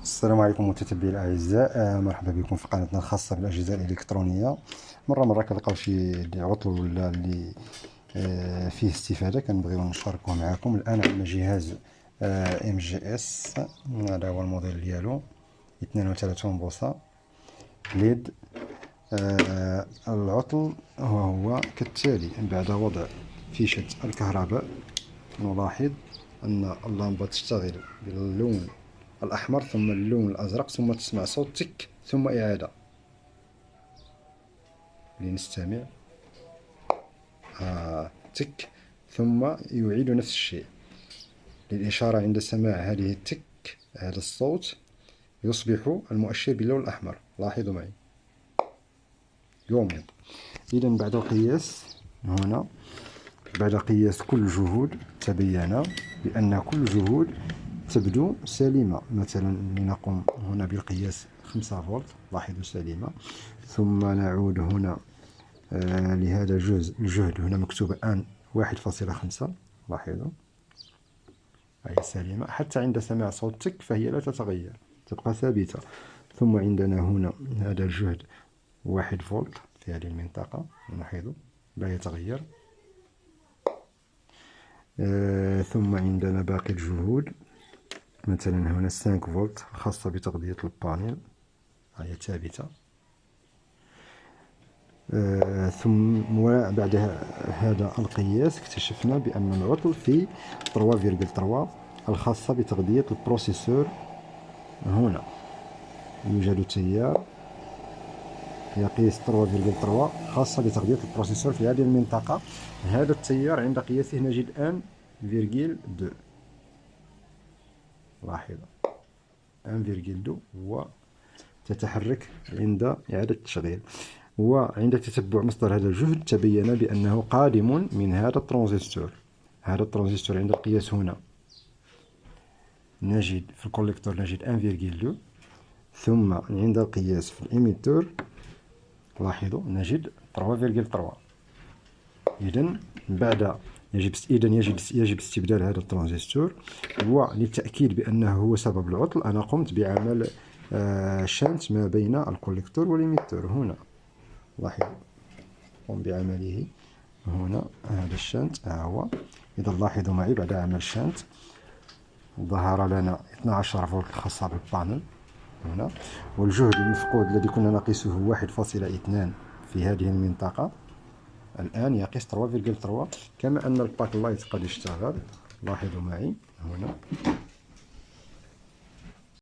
السلام عليكم متتبعي الاعزاء، مرحبا بكم في قناتنا الخاصه بالاجهزه الالكترونيه. مره كنلقاو شي عطل ولا اللي فيه استفاده كنبغيو نشاركوه معكم. الان عندنا جهاز ام جي اس، هذا هو الموديل ديالو 32 بوصه ليد. العطل هو كالتالي: بعد وضع فيشه الكهرباء نلاحظ أن اللمبة تشتغل باللون الأحمر ثم اللون الأزرق ثم تسمع صوت تك ثم إعادة. لنستمع. تك ثم يعيد نفس الشيء. للإشارة عند سماع هذه التك، هذا الصوت يصبح المؤشر باللون الأحمر. لاحظوا معي يومض. إذا بعد قياس هنا، بعد قياس كل الجهود تبين بأن كل الجهود تبدو سليمة. مثلا لنقوم هنا بالقياس 5 فولت، لاحظوا سليمة. ثم نعود هنا لهذا الجهد، هنا مكتوب الآن 1.5، لاحظوا هي سليمة. حتى عند سماع صوت تك فهي لا تتغير، تبقى ثابتة. ثم عندنا هنا هذا الجهد 1 فولت في هذه المنطقة، لاحظوا لا يتغير. ثم عندنا باقي الجهود، مثلا هنا 5 فولت خاصة بتغذية البانيل، هي ثابتة. ثم بعد هذا القياس اكتشفنا بأن العطل في 3.3 الخاصة بتغذية البروسيسور. هنا يوجد تيار يقيس 3.3 خاصة بتغذية البروسيسور في هذه المنطقة. هذا التيار عند قياسه نجد الآن 1.2، لاحظ 1.2 وتتحرك عند إعادة التشغيل. وعند تتبع مصدر هذا الجهد تبين بأنه قادم من هذا الترانزستور. هذا الترانزستور عند القياس هنا نجد في الكوليكتور نجد 1.2، ثم عند القياس في الإيميتور لاحظوا نجد 3.3. إذن يجب استبدال هذا الترانزستور. وللتأكيد بأنه هو سبب العطل أنا قمت بعمل شنت ما بين الكوليكتور والإيميتور. هنا لاحظوا قم بعمله هنا، هذا الشنت هو. إذا لاحظوا معي بعد عمل شنت ظهر لنا 12 فولت خاصة بالبانل هنا، والجهد المفقود الذي كنا نقيسه 1.2 في هذه المنطقة الآن يقيس 3.3. كما أن الباك لايت قد اشتغل، لاحظوا معي هنا